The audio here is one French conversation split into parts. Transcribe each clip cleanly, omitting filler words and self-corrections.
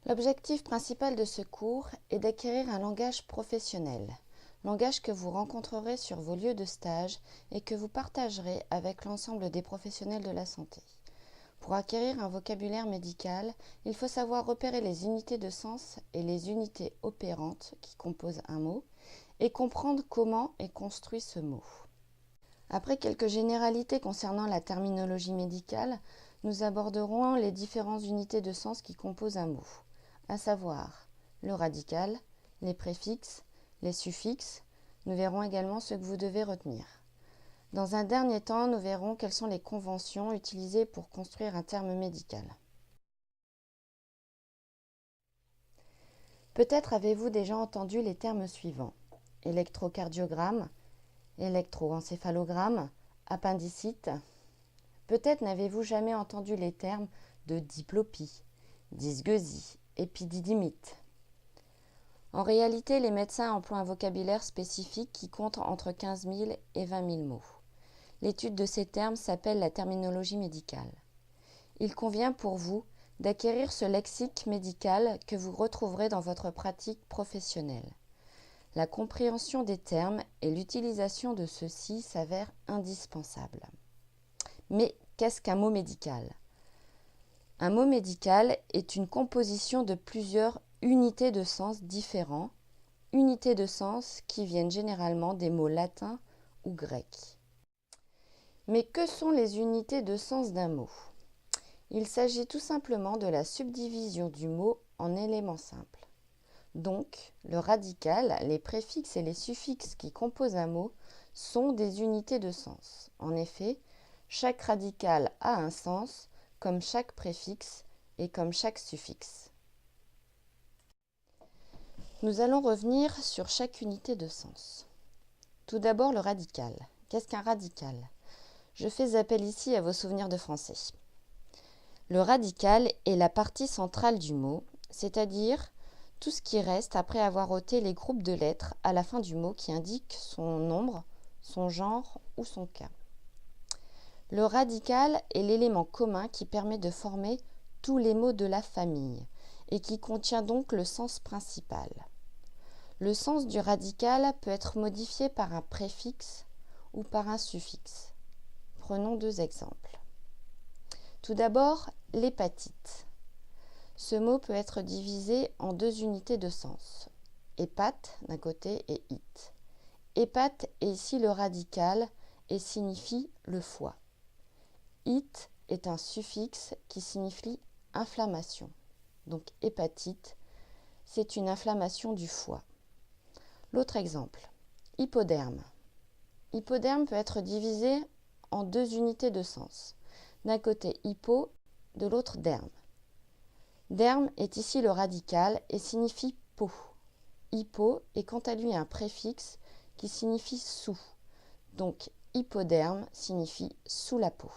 L'objectif principal de ce cours est d'acquérir un langage professionnel, langage que vous rencontrerez sur vos lieux de stage et que vous partagerez avec l'ensemble des professionnels de la santé. Pour acquérir un vocabulaire médical, il faut savoir repérer les unités de sens et les unités opérantes qui composent un mot et comprendre comment est construit ce mot. Après quelques généralités concernant la terminologie médicale, nous aborderons les différentes unités de sens qui composent un mot, à savoir le radical, les préfixes, les suffixes. Nous verrons également ce que vous devez retenir. Dans un dernier temps, nous verrons quelles sont les conventions utilisées pour construire un terme médical. Peut-être avez-vous déjà entendu les termes suivants: électrocardiogramme, électroencéphalogramme, appendicite. Peut-être n'avez-vous jamais entendu les termes de diplopie, dysgeusie, épididymite. En réalité, les médecins emploient un vocabulaire spécifique qui compte entre 15 000 et 20 000 mots. L'étude de ces termes s'appelle la terminologie médicale. Il convient pour vous d'acquérir ce lexique médical que vous retrouverez dans votre pratique professionnelle. La compréhension des termes et l'utilisation de ceux-ci s'avèrent indispensables. Mais qu'est-ce qu'un mot médical ? Un mot médical est une composition de plusieurs unités de sens différents, unités de sens qui viennent généralement des mots latins ou grecs. Mais que sont les unités de sens d'un mot ? Il s'agit tout simplement de la subdivision du mot en éléments simples. Donc, le radical, les préfixes et les suffixes qui composent un mot sont des unités de sens. En effet, chaque radical a un sens, comme chaque préfixe et comme chaque suffixe. Nous allons revenir sur chaque unité de sens. Tout d'abord, le radical. Qu'est-ce qu'un radical ? Je fais appel ici à vos souvenirs de français. Le radical est la partie centrale du mot, c'est-à-dire tout ce qui reste après avoir ôté les groupes de lettres à la fin du mot qui indiquent son nombre, son genre ou son cas. Le radical est l'élément commun qui permet de former tous les mots de la famille et qui contient donc le sens principal. Le sens du radical peut être modifié par un préfixe ou par un suffixe. Prenons deux exemples. Tout d'abord, l'hépatite. Ce mot peut être divisé en deux unités de sens, hépate d'un côté et ite. Hépate est ici le radical et signifie le foie. Ite est un suffixe qui signifie inflammation. Donc hépatite, c'est une inflammation du foie. L'autre exemple, hypoderme. Hypoderme peut être divisé en deux unités de sens. D'un côté hypo, de l'autre derme. Derme est ici le radical et signifie peau. Hypo est quant à lui un préfixe qui signifie sous. Donc hypoderme signifie sous la peau.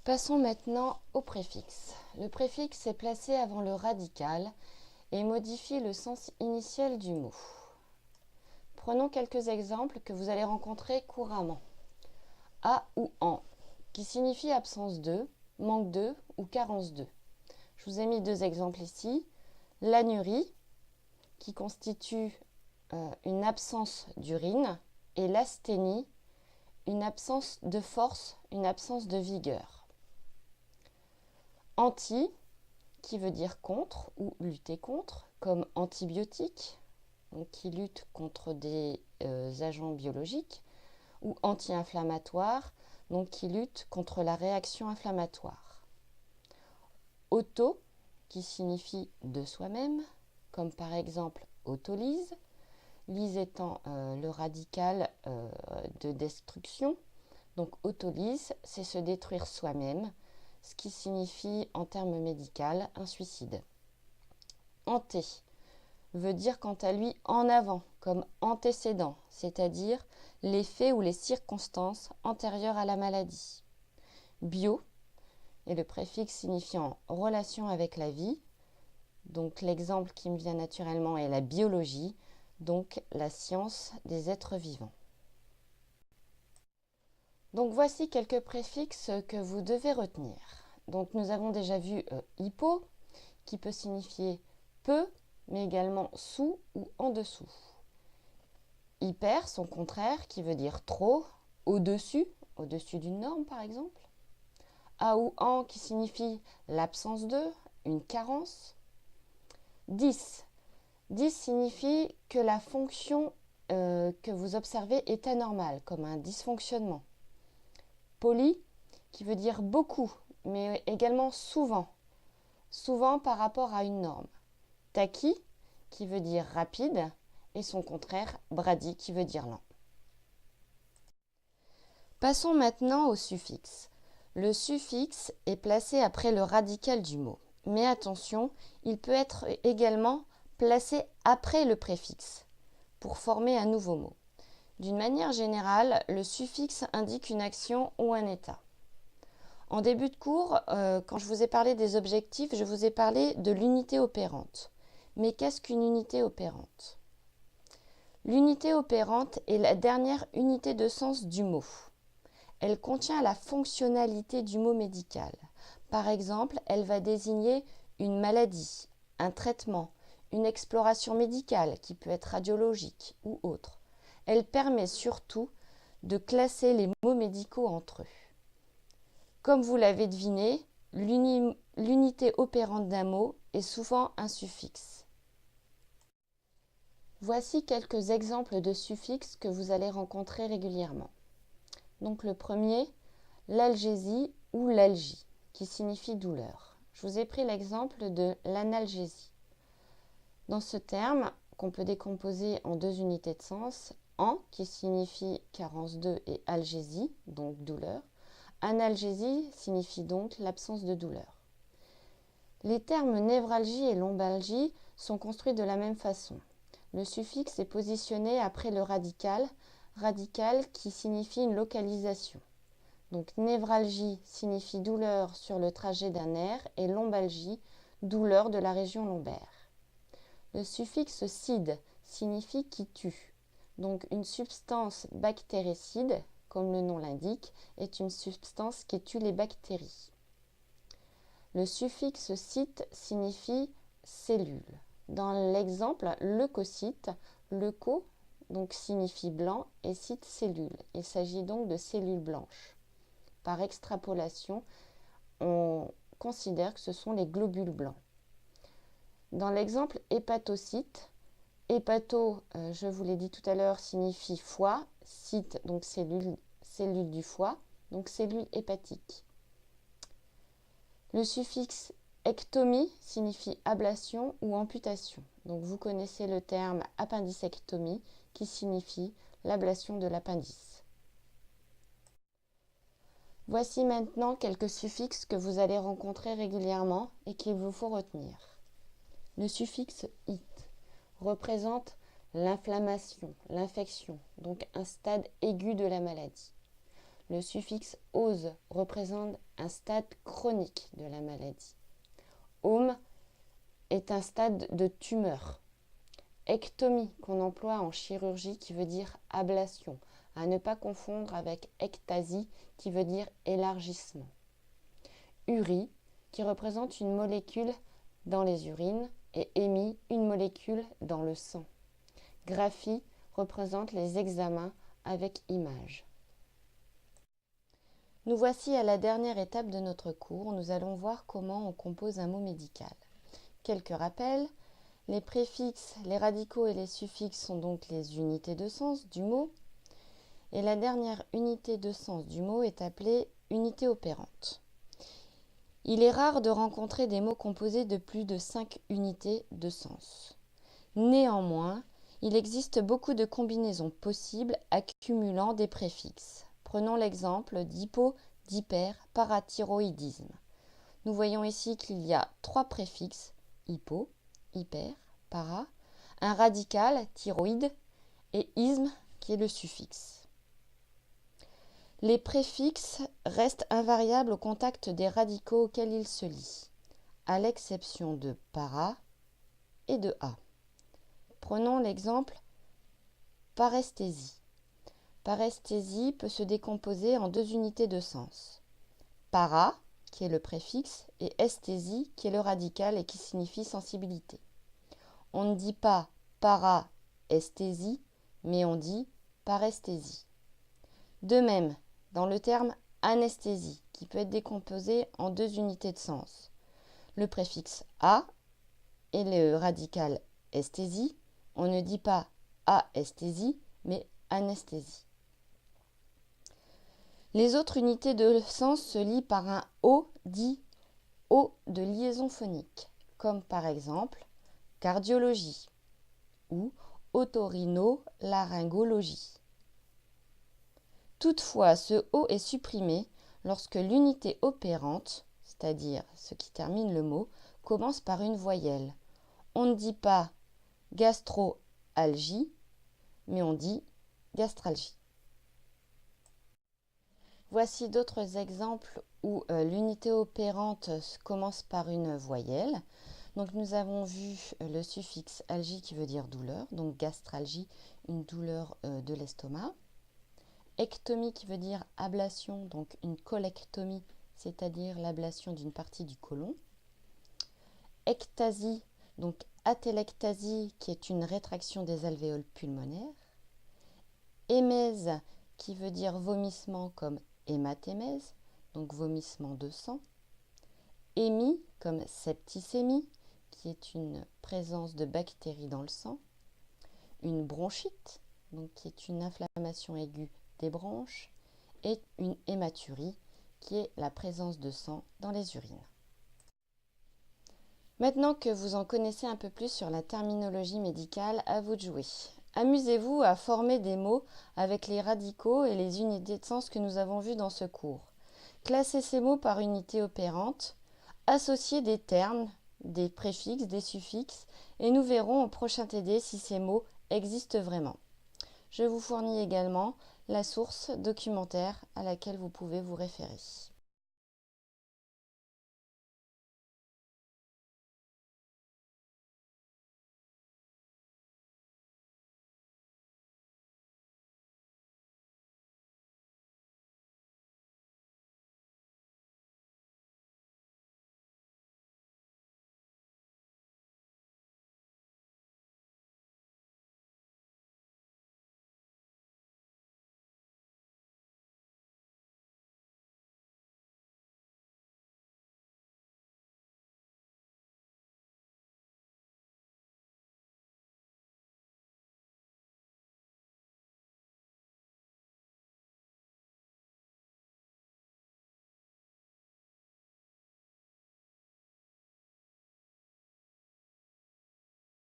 Passons maintenant au préfixe. Le préfixe est placé avant le radical et modifie le sens initial du mot. Prenons quelques exemples que vous allez rencontrer couramment. A ou en, qui signifie absence de, manque de ou carence de. Je vous ai mis deux exemples ici. L'anurie, qui constitue une absence d'urine, et l'asthénie, une absence de force, une absence de vigueur. Anti, qui veut dire contre ou lutter contre, comme antibiotique, donc qui lutte contre des agents biologiques, ou anti-inflammatoire, donc qui lutte contre la réaction inflammatoire. Auto, qui signifie de soi-même, comme par exemple autolyse, lyse étant le radical de destruction. Donc autolyse, c'est se détruire soi-même, ce qui signifie en termes médicaux un suicide. Anté veut dire quant à lui en avant, comme antécédent, c'est-à-dire les faits ou les circonstances antérieures à la maladie. Bio est le préfixe signifiant relation avec la vie. Donc l'exemple qui me vient naturellement est la biologie, donc la science des êtres vivants. Donc voici quelques préfixes que vous devez retenir. Donc nous avons déjà vu hypo, qui peut signifier peu, mais également sous ou en dessous. Hyper, son contraire, qui veut dire trop, au-dessus d'une norme par exemple. A ou en, qui signifie l'absence de, une carence. 10. 10 signifie que la fonction que vous observez est anormale, comme un dysfonctionnement. Poly, qui veut dire beaucoup, mais également souvent, souvent par rapport à une norme. Tachy, qui veut dire rapide, et son contraire, brady, qui veut dire lent. Passons maintenant au suffixe. Le suffixe est placé après le radical du mot. Mais attention, il peut être également placé après le préfixe pour former un nouveau mot. D'une manière générale, le suffixe indique une action ou un état. En début de cours, quand je vous ai parlé des objectifs, je vous ai parlé de l'unité opérante. Mais qu'est-ce qu'une unité opérante ? L'unité opérante est la dernière unité de sens du mot. Elle contient la fonctionnalité du mot médical. Par exemple, elle va désigner une maladie, un traitement, une exploration médicale qui peut être radiologique ou autre. Elle permet surtout de classer les mots médicaux entre eux. Comme vous l'avez deviné, l'unité opérante d'un mot est souvent un suffixe. Voici quelques exemples de suffixes que vous allez rencontrer régulièrement. Donc le premier, l'algésie ou l'algie, qui signifie douleur. Je vous ai pris l'exemple de l'analgésie. Dans ce terme, qu'on peut décomposer en deux unités de sens, an, qui signifie carence de, et algésie, donc douleur. Analgésie signifie donc l'absence de douleur. Les termes névralgie et lombalgie sont construits de la même façon. Le suffixe est positionné après le radical, radical qui signifie une localisation. Donc névralgie signifie douleur sur le trajet d'un nerf et lombalgie, douleur de la région lombaire. Le suffixe cide signifie qui tue. Donc une substance bactéricide, comme le nom l'indique, est une substance qui tue les bactéries. Le suffixe cyte signifie cellule. Dans l'exemple leucocyte, leuco donc signifie blanc et cyte cellule. Il s'agit donc de cellules blanches. Par extrapolation, on considère que ce sont les globules blancs. Dans l'exemple hépatocyte, hépato, je vous l'ai dit tout à l'heure, signifie foie, cyte, donc cellule du foie, donc cellule hépatique. Le suffixe ectomie signifie ablation ou amputation. Donc vous connaissez le terme appendicectomie qui signifie l'ablation de l'appendice. Voici maintenant quelques suffixes que vous allez rencontrer régulièrement et qu'il vous faut retenir. Le suffixe it représente l'inflammation, l'infection, donc un stade aigu de la maladie. Le suffixe ose représente un stade chronique de la maladie. Ome est un stade de tumeur. Ectomie qu'on emploie en chirurgie qui veut dire ablation, à ne pas confondre avec ectasie qui veut dire élargissement. Urie qui représente une molécule dans les urines et émis une molécule dans le sang. Graphie représente les examens avec image. Nous voici à la dernière étape de notre cours. Nous allons voir comment on compose un mot médical. Quelques rappels. Les préfixes, les radicaux et les suffixes sont donc les unités de sens du mot. Et la dernière unité de sens du mot est appelée unité opérante. Il est rare de rencontrer des mots composés de plus de 5 unités de sens. Néanmoins, il existe beaucoup de combinaisons possibles accumulant des préfixes. Prenons l'exemple d'hypo, d'hyper, parathyroïdisme. Nous voyons ici qu'il y a 3 préfixes, hypo, hyper, para, un radical, thyroïde, et isme, qui est le suffixe. Les préfixes restent invariables au contact des radicaux auxquels ils se lient, à l'exception de para et de a. Prenons l'exemple paresthésie. Paresthésie peut se décomposer en 2 unités de sens. Para, qui est le préfixe, et esthésie, qui est le radical et qui signifie sensibilité. On ne dit pas paraesthésie, mais on dit paresthésie. De même, dans le terme anesthésie, qui peut être décomposé en deux unités de sens. Le préfixe a et le radical esthésie, on ne dit pas aesthésie, mais anesthésie. Les autres unités de sens se lient par un O dit O de liaison phonique, comme par exemple cardiologie ou otorhinolaryngologie. Toutefois, ce O est supprimé lorsque l'unité opérante, c'est-à-dire ce qui termine le mot, commence par une voyelle. On ne dit pas gastroalgie, mais on dit gastralgie. Voici d'autres exemples où l'unité opérante commence par une voyelle. Donc nous avons vu le suffixe algie qui veut dire douleur, donc gastralgie, une douleur de l'estomac. Ectomie qui veut dire ablation, donc une colectomie, c'est-à-dire l'ablation d'une partie du côlon. Ectasie, donc atelectasie qui est une rétraction des alvéoles pulmonaires. Hémèse qui veut dire vomissement comme hématémèse, donc vomissement de sang. Hémie comme septicémie, qui est une présence de bactéries dans le sang. Une bronchite, donc qui est une inflammation aiguë des bronches. Et une hématurie, qui est la présence de sang dans les urines. Maintenant que vous en connaissez un peu plus sur la terminologie médicale, à vous de jouer. Amusez-vous à former des mots avec les radicaux et les unités de sens que nous avons vus dans ce cours. Classez ces mots par unité opérante, associez des termes, des préfixes, des suffixes, et nous verrons au prochain TD si ces mots existent vraiment. Je vous fournis également la source documentaire à laquelle vous pouvez vous référer.